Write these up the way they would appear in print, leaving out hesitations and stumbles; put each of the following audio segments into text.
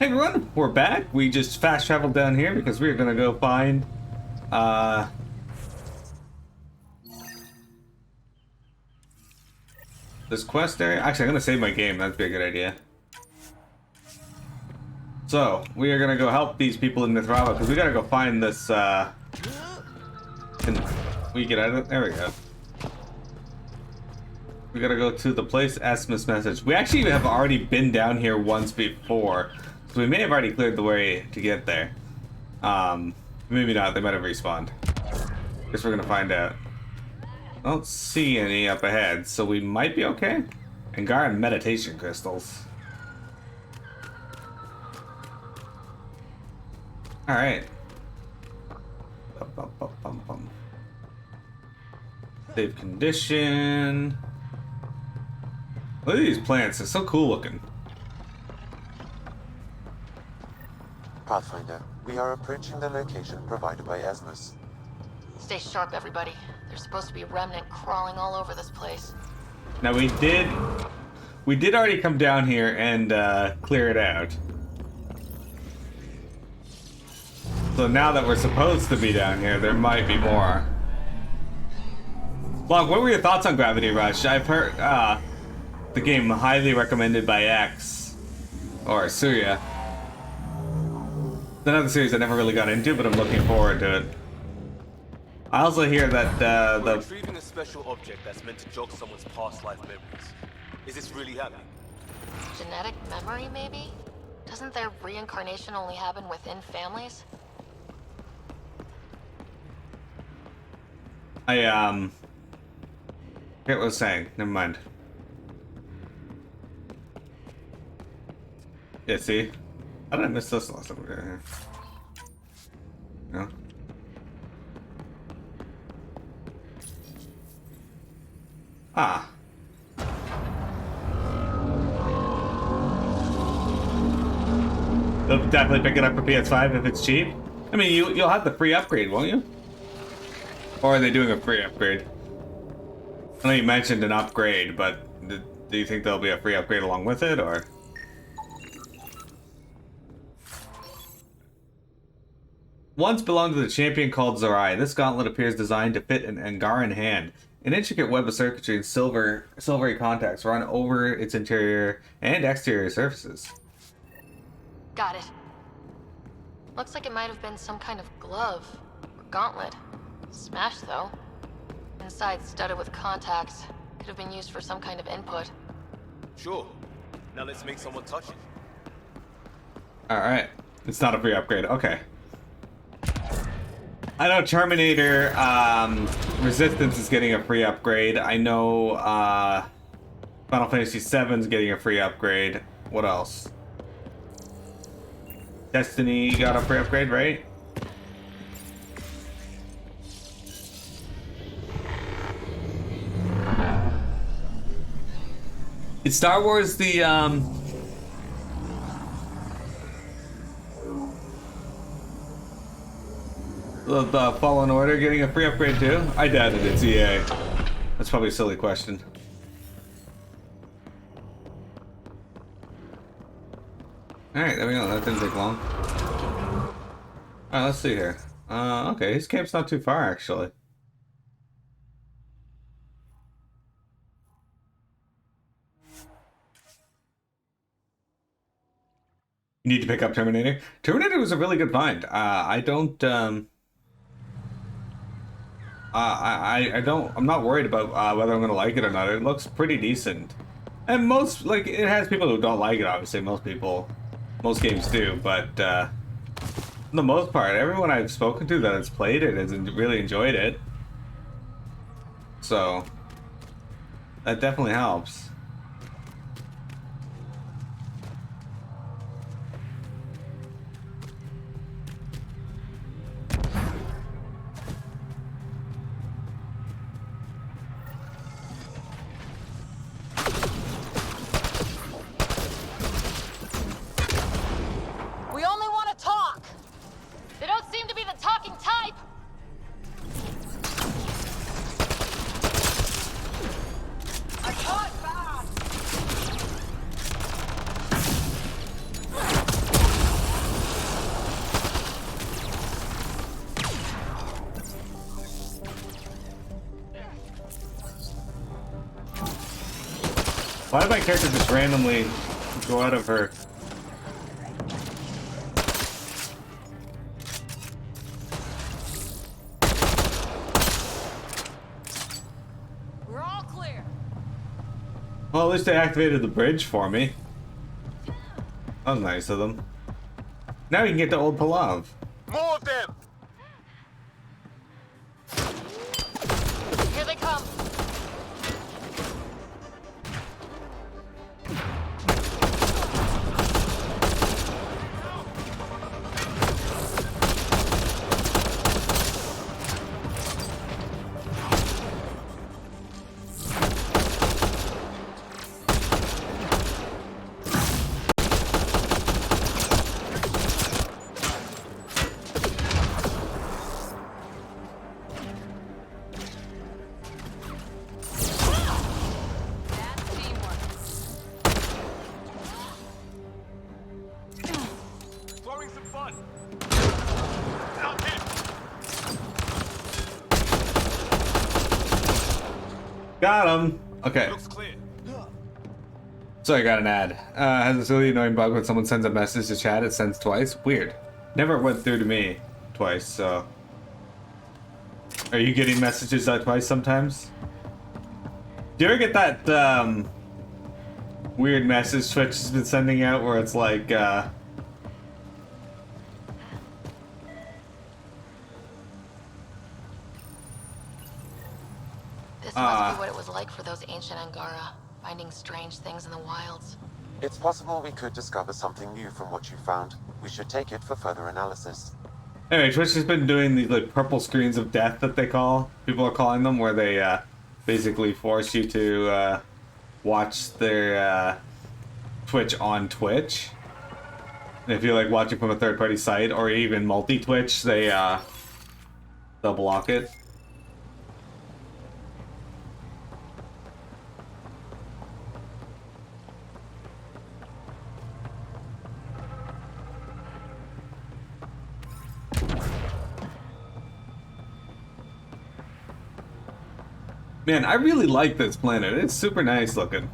Hey everyone, we're back. We just fast traveled down here because we're gonna go find this quest area. Actually, I'm gonna save my game. That'd be a good idea. So we are gonna go help these people in Mithrava because we gotta go find this. Can we get out of it? There we go. We gotta go to the place Esmus message. We actually have already been down here once before, so we may have already cleared the way to get there. Maybe not. They might have respawned. Guess we're gonna find out. I don't see any up ahead, so we might be okay. Angara meditation crystals. All right. Save condition. Look at these plants, they're so cool looking. Pathfinder, we are approaching the location provided by Esmus. Stay sharp, everybody. There's supposed to be a remnant crawling all over this place. Now we did already come down here and clear it out. So now that we're supposed to be down here, there might be more. Log, what were your thoughts on Gravity Rush? I've heard the game highly recommended by X or Surya. Another series I never really got into, but I'm looking forward to it. I also hear that We're retrieving a special object that's meant to jog someone's past life memories. Is this really happening? Genetic memory, maybe? Doesn't their reincarnation only happen within families? I forget what I was saying. Never mind. Yeah, see? How did I miss this last time we were here? No? Ah. They'll definitely pick it up for PS5 if it's cheap. I mean, you'll have the free upgrade, won't you? Or are they doing a free upgrade? I know you mentioned an upgrade, but do you think there'll be a free upgrade along with it, or? Once belonged to the champion called Zorai. This gauntlet appears designed to fit an Angaran hand. An intricate web of circuitry and silvery contacts run over its interior and exterior surfaces. Got it. Looks like it might have been some kind of glove or gauntlet. Smashed, though. Inside studded with contacts. Could have been used for some kind of input. Sure. Now let's make someone touch it. Alright. It's not a free upgrade. Okay. I know Terminator Resistance is getting a free upgrade. I know Final Fantasy VII is getting a free upgrade. What else? Destiny got a free upgrade, right? Is Star Wars the Fallen Order getting a free upgrade too? I doubt it, it's EA. That's probably a silly question. Alright, there we go, that didn't take long. Alright, let's see here. Okay, his camp's not too far actually. You need to pick up Terminator. Terminator was a really good find. I'm not worried about whether I'm gonna like it or not. It looks pretty decent. And it has people who don't like it, obviously. Most games do, but for the most part, everyone I've spoken to that has played it has really enjoyed it. So, that definitely helps. We only want to talk! They don't seem to be the talking type! I can't back! Why did my character just randomly go out of her? We're all clear. Well, at least they activated the bridge for me. That was nice of them. Now we can get to Old Palav. More of them! Here they come. That's teamwork. Throwing some fun! Out hit! Got him. Okay. Looks clear. So I got an ad. Has this really annoying bug when someone sends a message to chat, it sends twice? Weird. Never went through to me twice, so. Are you getting messages twice sometimes? Do you ever get that weird message Twitch has been sending out where it's like This must be what it was like for those ancient Angara, finding strange things in the wilds. It's possible we could discover something new from what you found. We should take it for further analysis. Anyway, Twitch has been doing these like purple screens of death that they call. People are calling them, where they basically force you to watch their Twitch on Twitch. And if you're like watching from a third-party site or even multi-Twitch, they'll block it. Man, I really like this planet. It's super nice looking.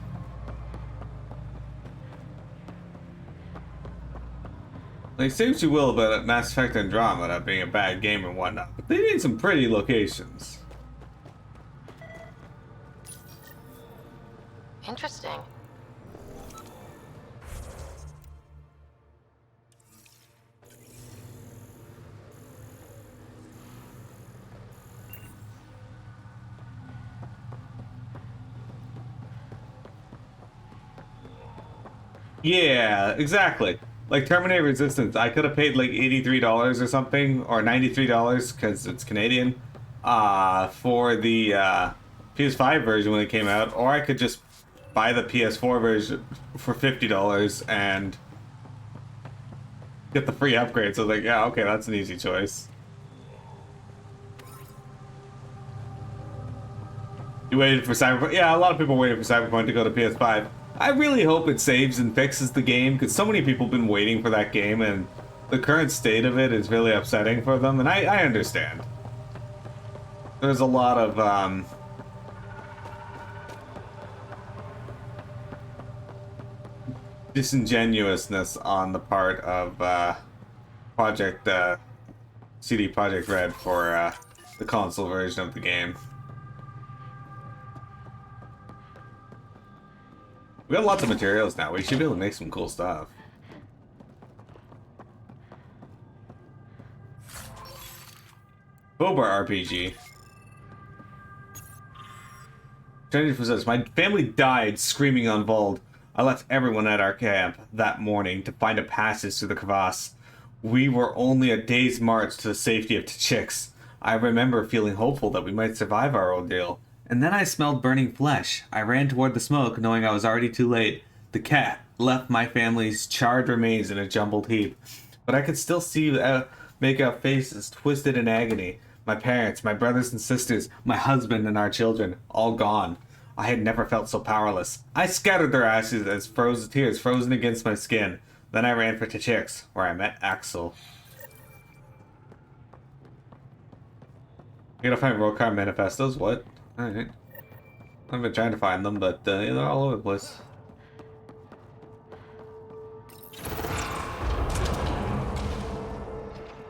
Like, say what you will about Mass Effect Andromeda being a bad game and whatnot, but they made some pretty locations. Interesting. Yeah, exactly. Like Terminator Resistance, I could have paid like $83 or something, or $93 because it's Canadian, for the PS5 version when it came out, or I could just buy the PS4 version for $50 and get the free upgrade. So like, yeah, okay, that's an easy choice. You waited for Cyberpunk? Yeah, a lot of people waited for Cyberpunk to go to PS5. I really hope it saves and fixes the game, because so many people have been waiting for that game, and the current state of it is really upsetting for them, and I understand. There's a lot of, disingenuousness on the part of, CD Projekt Red for, the console version of the game. We got lots of materials now. We should be able to make some cool stuff. Boba RPG. Trying to possess. My family died screaming on Vold. I left everyone at our camp that morning to find a passage through the crevasse. We were only a day's march to the safety of T'Chix. I remember feeling hopeful that we might survive our ordeal. And then I smelled burning flesh. I ran toward the smoke, knowing I was already too late. The cat left my family's charred remains in a jumbled heap. But I could still see make out faces twisted in agony. My parents, my brothers and sisters, my husband and our children, all gone. I had never felt so powerless. I scattered their ashes as tears frozen against my skin. Then I ran for T'Chix, where I met Axel. You gotta find Rocar manifestos? What? Alright. I've been trying to find them, but they're all over the place.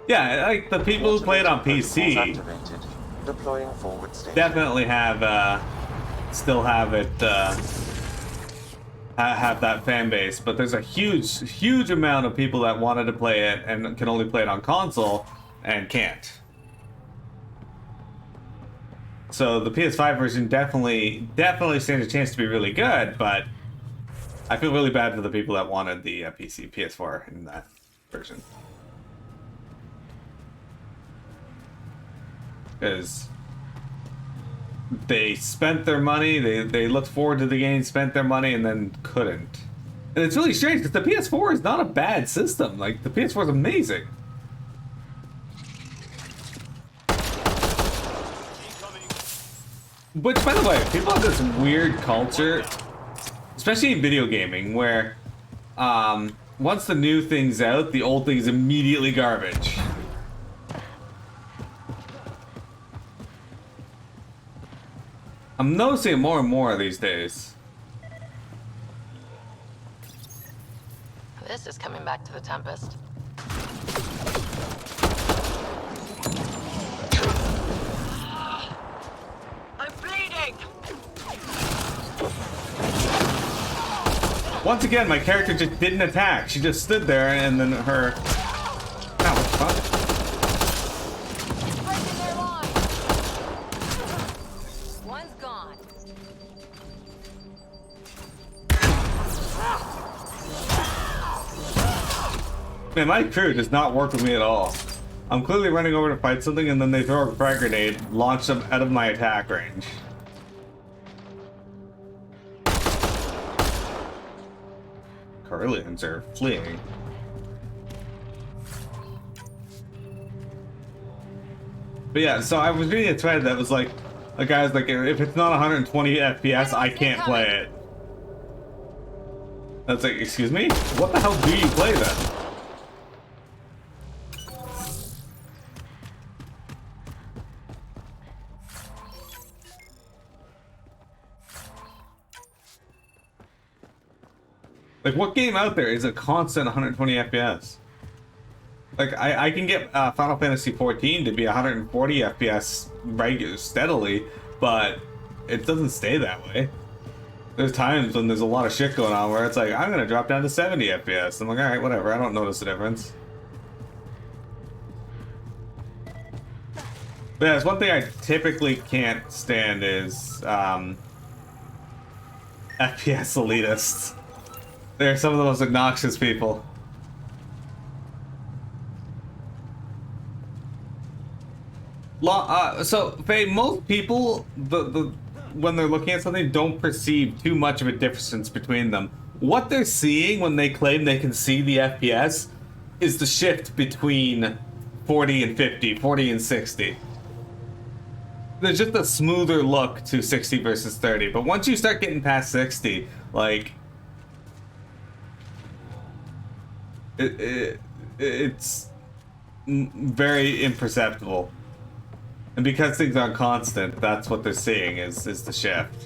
Yeah, like the people who play it on Protocols PC activated. Deploying forward station. definitely have still have it have that fan base, but there's a huge amount of people that wanted to play it and can only play it on console and can't. So the PS5 version definitely stands a chance to be really good, but I feel really bad for the people that wanted the PS4 in that version. Because they spent their money, they looked forward to the game, spent their money, and then couldn't. And it's really strange because the PS4 is not a bad system. Like, the PS4 is amazing. Which, by the way, people have this weird culture, especially in video gaming, where once the new thing's out, the old thing's immediately garbage. I'm noticing it more and more these days. This is coming back to the Tempest. I'm bleeding! Once again, my character just didn't attack. She just stood there and then her... Ow, what the fuck? Breaking their line! One's gone. Man, my crew does not work with me at all. I'm clearly running over to fight something and then they throw a frag grenade, launch them out of my attack range. Corellians are fleeing. But yeah, so I was reading a thread that was like, a guy's like, if it's not 120 FPS, I can't play it. That's like, excuse me? What the hell do you play then? Like, what game out there is a constant 120 FPS? Like, I can get Final Fantasy 14 to be 140 FPS regular steadily, but it doesn't stay that way. There's times when there's a lot of shit going on where it's like, I'm gonna drop down to 70 FPS. I'm like, alright, whatever, I don't notice the difference. But yeah, it's one thing I typically can't stand is FPS elitists. They're some of the most obnoxious people. So, Faye, most people, when they're looking at something, don't perceive too much of a difference between them. What they're seeing when they claim they can see the FPS is the shift between 40 and 50, 40 and 60. There's just a smoother look to 60 versus 30, but once you start getting past 60, like... It's very imperceptible. And because things aren't constant, that's what they're seeing is the shift.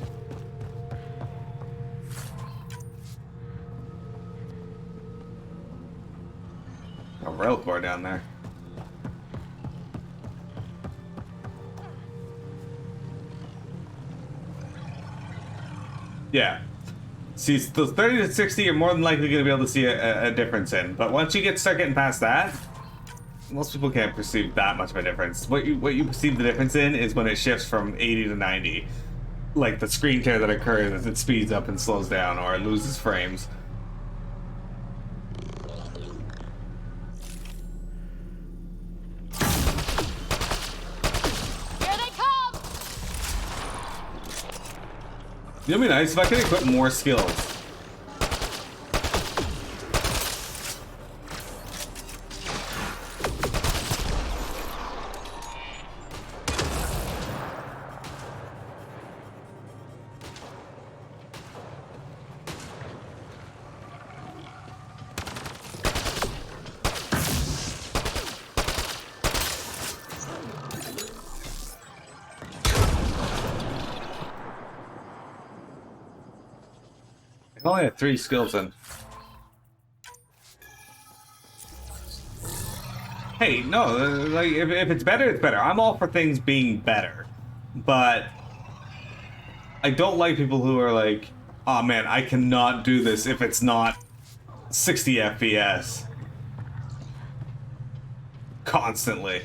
A rail core down there. Yeah. See, those 30 to 60 you're more than likely going to be able to see a difference in. But once you start getting past that, most people can't perceive that much of a difference. What you perceive the difference in is when it shifts from 80 to 90. Like the screen tear that occurs as it speeds up and slows down, or it loses frames. Here they come! It'd be nice if I could equip more skills. I only have 3 skills in. Hey, no, like if it's better, it's better. I'm all for things being better, but I don't like people who are like, oh man, I cannot do this if it's not 60 FPS constantly.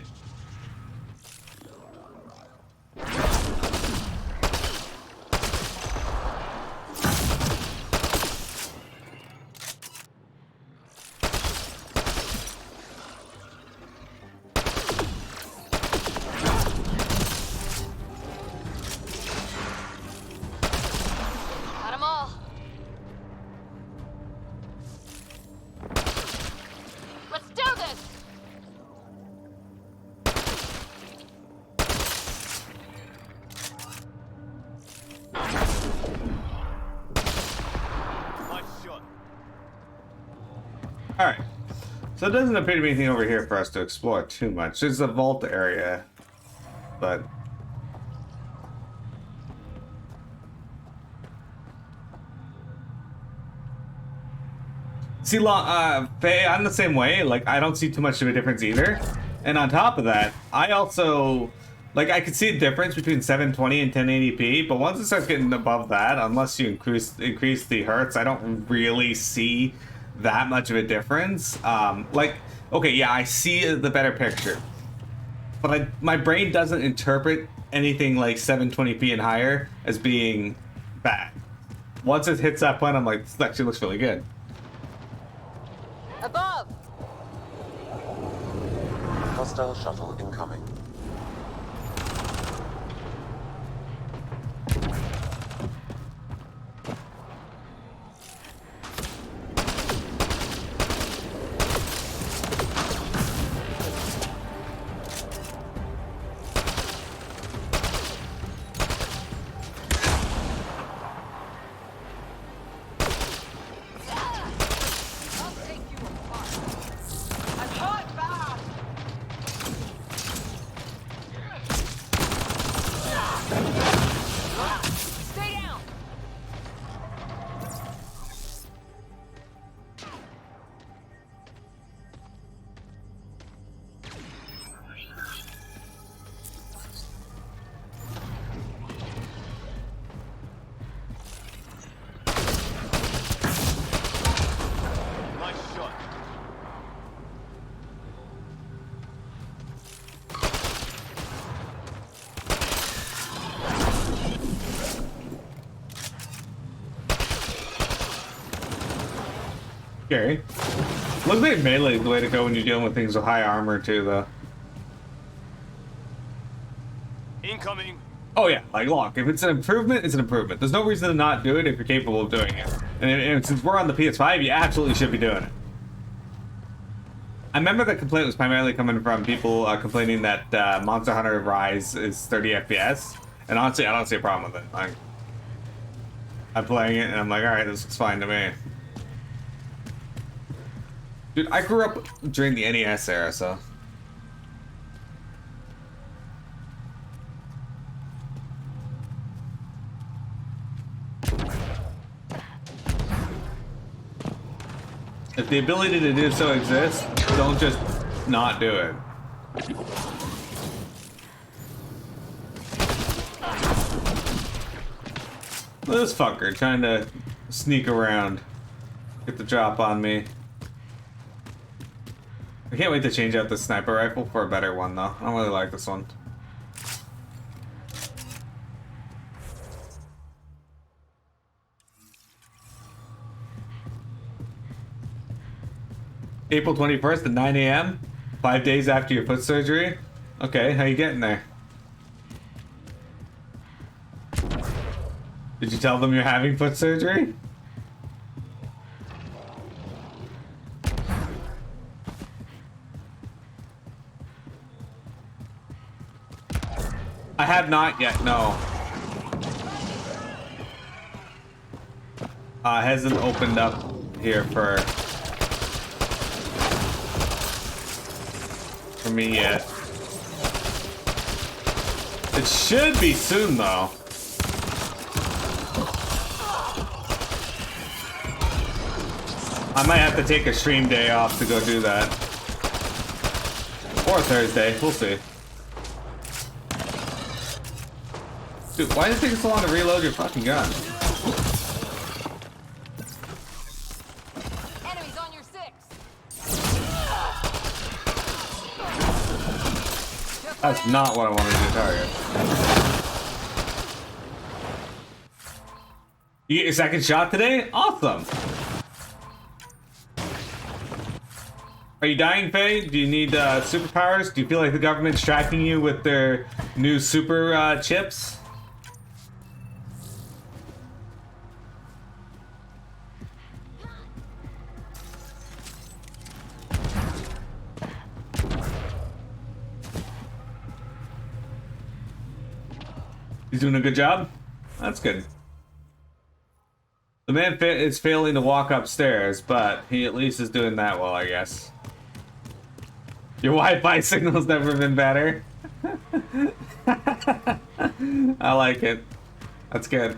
Got 'em all. Let's do this! Nice shot. Alright. So it doesn't appear to be anything over here for us to explore too much. There's a vault area, but... See, Faye, I'm the same way. Like, I don't see too much of a difference either. And on top of that, I also... Like, I could see a difference between 720 and 1080p, but once it starts getting above that, unless you increase the hertz, I don't really see that much of a difference. Like, okay, yeah, I see the better picture, but my brain doesn't interpret anything like 720p and higher as being bad. Once it hits that point, I'm like, this actually looks really good. Above! Hostile shuttle incoming. I'll take you apart. I'm hot bad! Stay down! Nice shot. Scary. Looks like melee is the way to go when you're dealing with things with high armor too, though. Incoming. Oh yeah, like look, if it's an improvement, it's an improvement. There's no reason to not do it if you're capable of doing it. And since we're on the PS5, you absolutely should be doing it. I remember the complaint was primarily coming from people complaining that Monster Hunter Rise is 30 FPS, and honestly, I don't see a problem with it. I'm playing it, and I'm like, all right, this looks fine to me. Dude, I grew up during the NES era, so. If the ability to do so exists, don't just not do it. This fucker trying to sneak around, get the drop on me. I can't wait to change out the sniper rifle for a better one, though. I don't really like this one. April 21st at 9 a.m. 5 days after your foot surgery. Okay, how you getting there? Did you tell them you're having foot surgery? I have not yet, no. Hasn't opened up here for me yet. It should be soon though. I might have to take a stream day off to go do that. Or Thursday. We'll see. Dude, why does it take so long to reload your fucking gun? Enemies on your 6. That's not what I wanted to target. You get your second shot today? Awesome! Are you dying, Faye? Do you need superpowers? Do you feel like the government's tracking you with their new super chips? He's doing a good job? That's good. The man is failing to walk upstairs, but he at least is doing that well, I guess. Your Wi-Fi signal's never been better. I like it. That's good.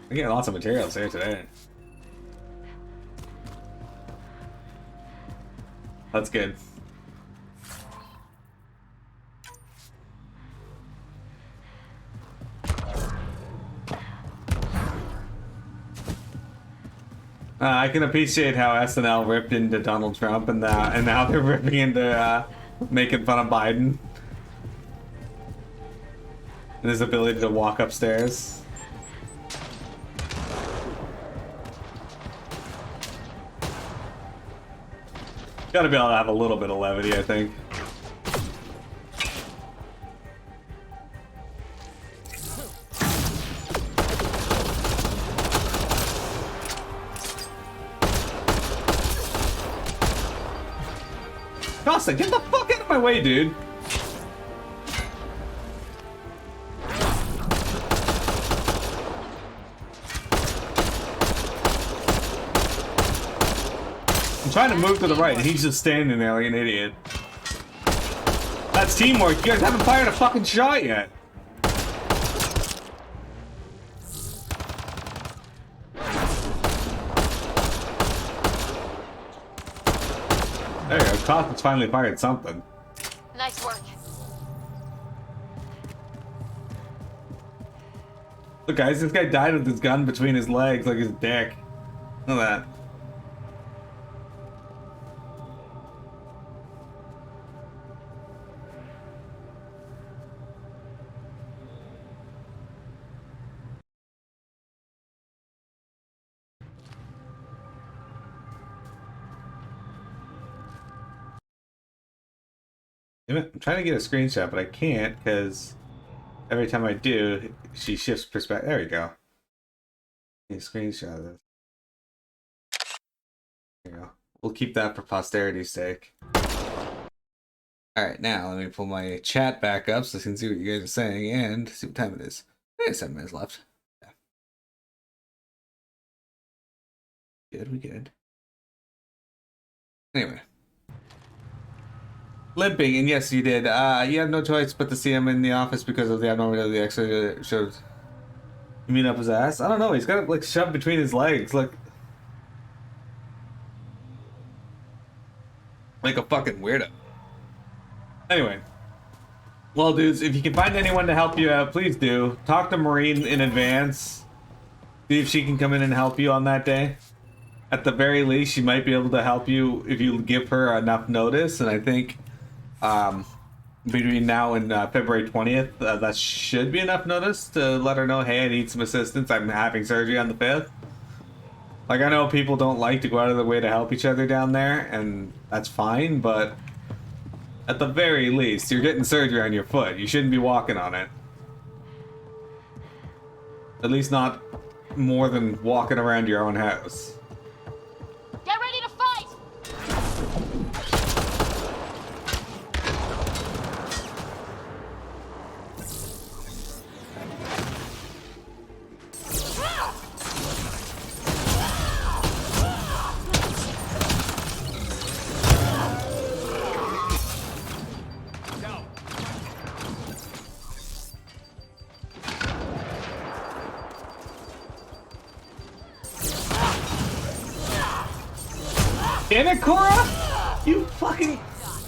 We're getting lots of materials here today. That's good. I can appreciate how SNL ripped into Donald Trump and now they're ripping into making fun of Biden and his ability to walk upstairs. Gotta be able to have a little bit of levity, I think. Costa, get the fuck out of my way, dude! I'm trying to move to the right, and he's just standing there like an idiot. That's teamwork. You guys haven't fired a fucking shot yet. There you go. Costa's finally fired something. Nice work. Look, guys, this guy died with his gun between his legs, like his dick. Look at that. Damn it, I'm trying to get a screenshot, but I can't because every time I do, she shifts perspective. There we go. Get a screenshot of this. There you go. We'll keep that for posterity's sake. Alright, now let me pull my chat back up so I can see what you guys are saying and see what time it is. There's 7 minutes left. Yeah. Good, we good. Anyway. Limping, and yes, you did. You have no choice but to see him in the office because of the abnormality of the X-ray shows. You mean up his ass? I don't know. He's got it like shoved between his legs, like a fucking weirdo. Anyway, well, dudes, if you can find anyone to help you out, please do. Talk to Maureen in advance. See if she can come in and help you on that day. At the very least, she might be able to help you if you give her enough notice, and I think between now and February 20th, that should be enough notice to let her know, hey, I need some assistance. I'm having surgery on the 5th. Like, I know people don't like to go out of their way to help each other down there, and that's fine, but at the very least, you're getting surgery on your foot. You shouldn't be walking on it. At least not more than walking around your own house. Get ready to fight! Damn it, Cora! You fucking...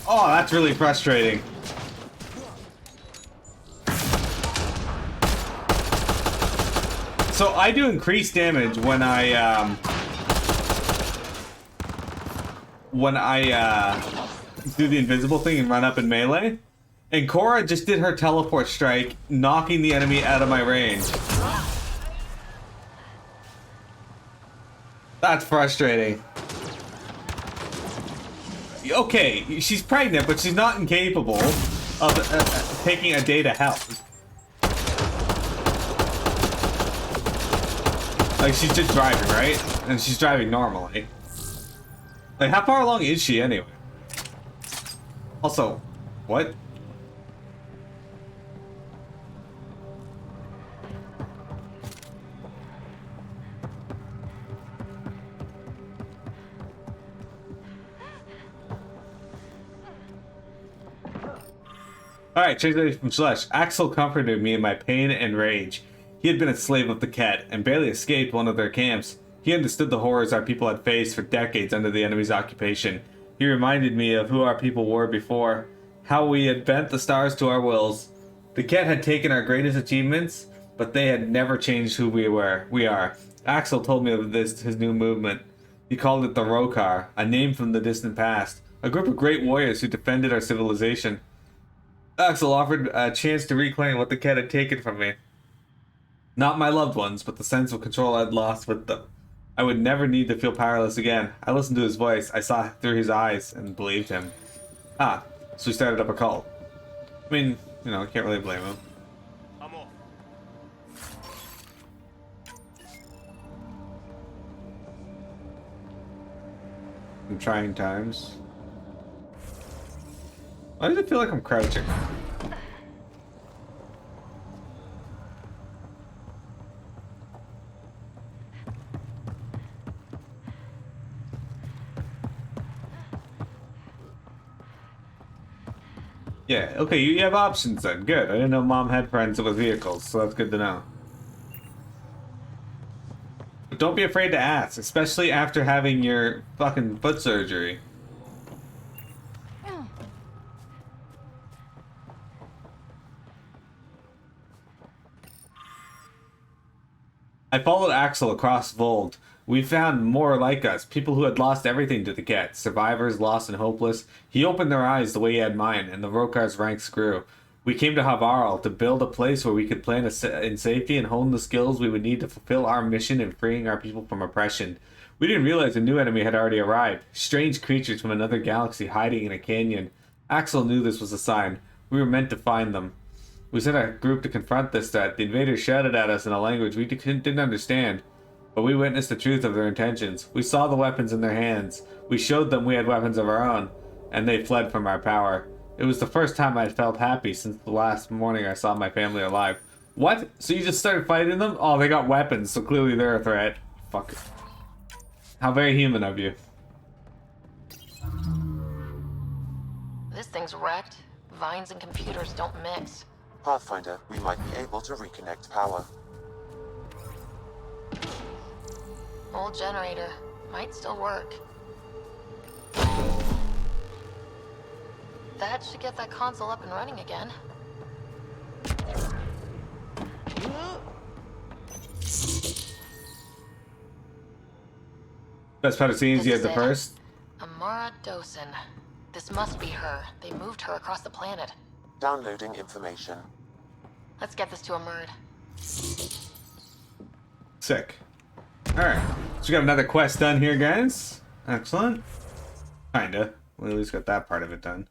Oh, that's really frustrating. So I do increased damage when I do the invisible thing and run up in melee. And Cora just did her teleport strike, knocking the enemy out of my range. That's frustrating. Okay, she's pregnant, but she's not incapable of taking a day to health. Like, she's just driving, right? And she's driving normally. Like, how far along is she anyway? Also, what? Alright, translation from Slush. Axel comforted me in my pain and rage. He had been a slave of the Ket, and barely escaped one of their camps. He understood the horrors our people had faced for decades under the enemy's occupation. He reminded me of who our people were before, how we had bent the stars to our wills. The Ket had taken our greatest achievements, but they had never changed who we are. Axel told me of his new movement. He called it the Rokar, a name from the distant past, a group of great warriors who defended our civilization. Axel offered a chance to reclaim what the Ket had taken from me. Not my loved ones, but the sense of control I'd lost with them. I would never need to feel powerless again. I listened to his voice, I saw through his eyes, and believed him. Ah, so he started up a cult. I mean, you know, I can't really blame him. I'm off. In trying times. Why does it feel like I'm crouching? Yeah, okay, you have options then. Good. I didn't know Mom had friends with vehicles, so that's good to know. But don't be afraid to ask, especially after having your fucking foot surgery. I followed Axel across Vold. We found more like us, people who had lost everything to the Ket, survivors, lost and hopeless. He opened their eyes the way he had mine, and the Rokar's ranks grew. We came to Havarl to build a place where we could plan in safety and hone the skills we would need to fulfill our mission in freeing our people from oppression. We didn't realize a new enemy had already arrived, strange creatures from another galaxy hiding in a canyon. Axel knew this was a sign. We were meant to find them. We sent a group to confront this threat. The invaders shouted at us in a language we didn't understand, but we witnessed the truth of their intentions. We saw the weapons in their hands. We showed them we had weapons of our own, and they fled from our power. It was the first time I'd felt happy since the last morning I saw my family alive. What? So you just started fighting them? Oh, they got weapons, so clearly they're a threat. Fuck. How very human of you. This thing's wrecked. Vines and computers don't mix. Pathfinder, we might be able to reconnect power. Old generator. Might still work. That should get that console up and running again. Best part of scenes, you had This the is it. first. Amara Dosen. This must be her. They moved her across the planet. Downloading information. Let's get this to Amurd. Sick. Alright. So we got another quest done here, guys. Excellent. Kinda. We at least got that part of it done.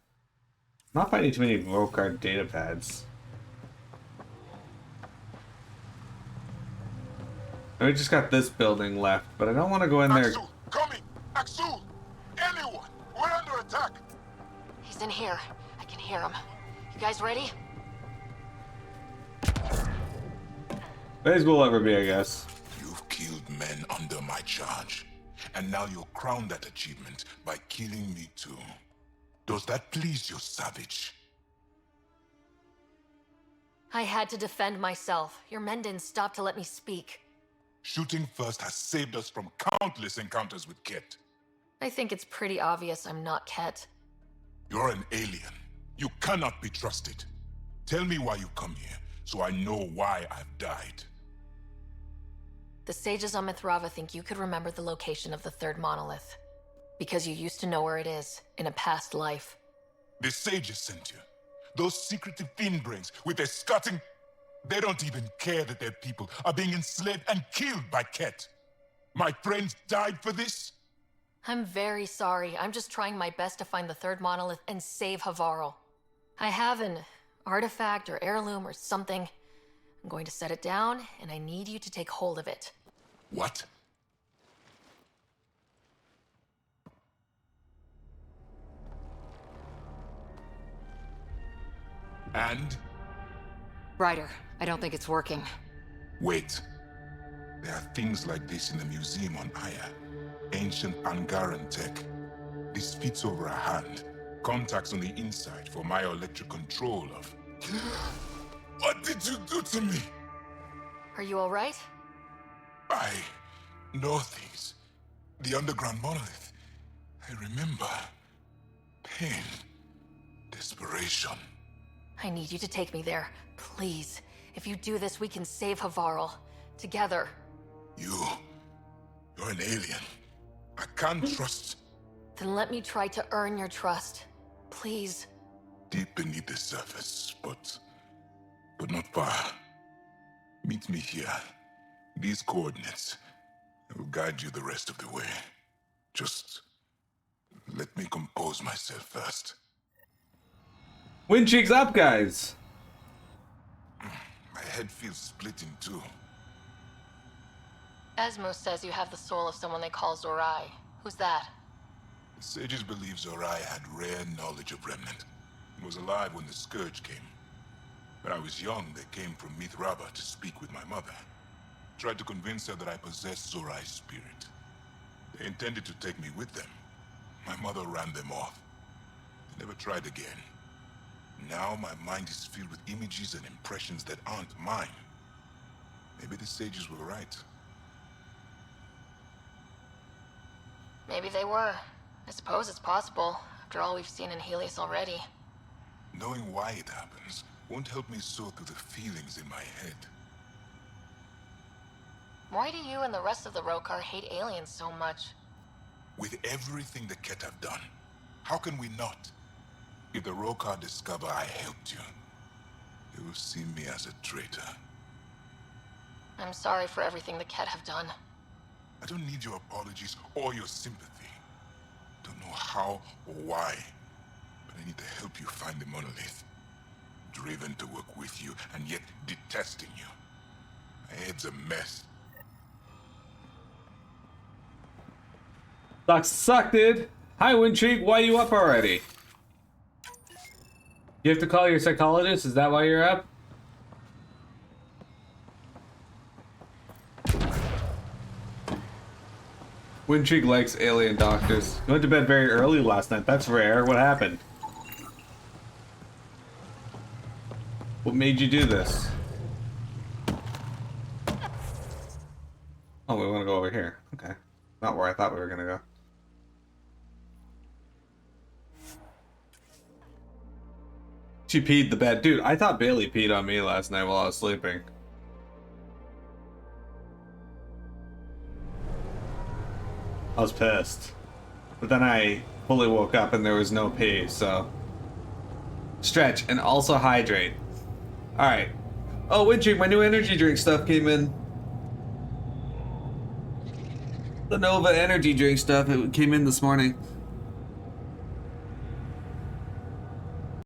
Not finding too many Rokar data pads. We just got this building left, but I don't want to go in there. Axel, coming! Axel! Anyone! We're under attack! He's in here. I can hear him. You guys ready? As will ever be, I guess. You've killed men under my charge, and now you'll crown that achievement by killing me too. Does that please you, savage? I had to defend myself. Your men didn't stop to let me speak. Shooting first has saved us from countless encounters with Ket. I think it's pretty obvious I'm not Ket. You're an alien. You cannot be trusted. Tell me why you come here, so I know why I've died. The sages on Mithrava think you could remember the location of the third monolith. Because you used to know where it is, in a past life. The sages sent you. Those secretive fiend brains with their scutting... They don't even care that their people are being enslaved and killed by Ket. My friends died for this? I'm very sorry. I'm just trying my best to find the third monolith and save Havarl. I have an artifact or heirloom or something. I'm going to set it down, and I need you to take hold of it. What? And? Ryder, I don't think it's working. Wait. There are things like this in the museum on Aya. Ancient Angaran tech. This fits over a hand. Contacts on the inside for myoelectric control of... What did you do to me? Are you alright? I know things. The underground monolith. I remember. Pain. Desperation. I need you to take me there. Please. If you do this, we can save Havarl. Together. You're an alien. I can't trust... Then let me try to earn your trust. Please. Deep beneath the surface, but not far. Meet me here. These coordinates. I will guide you the rest of the way. Just let me compose myself first. Windcheek's up, guys. My head feels split in two. Asmo says you have the soul of someone they call Zorai. Who's that? The sages believe Zorai had rare knowledge of Remnant and was alive when the Scourge came. When I was young, they came from Mithrava to speak with my mother. Tried to convince her that I possessed Zorai's spirit. They intended to take me with them. My mother ran them off. They never tried again. Now my mind is filled with images and impressions that aren't mine. Maybe the sages were right. Maybe they were. I suppose it's possible, after all we've seen in Helios already. Knowing why it happens won't help me sort through the feelings in my head. Why do you and the rest of the Rokar hate aliens so much? With everything the Ket have done, how can we not? If the Rokar discover I helped you, they will see me as a traitor. I'm sorry for everything the Ket have done. I don't need your apologies or your sympathy. Don't know how or why, but I need to help you find the monolith. Driven to work with you, and yet detesting you. My head's a mess. Suck, dude. Hi, Windcheek. Why are you up already? You have to call your psychologist? Is that why you're up? Windcheek likes alien doctors. You went to bed very early last night. That's rare. What happened? What made you do this? Oh, we want to go over here. Okay. Not where I thought we were going to go. She peed the bed. Dude, I thought Bailey peed on me last night while I was sleeping. I was pissed. But then I fully woke up and there was no pee, so... Stretch and also hydrate. Alright. Oh, Windcheek, my new energy drink stuff came in. The Nova energy drink stuff, it came in this morning.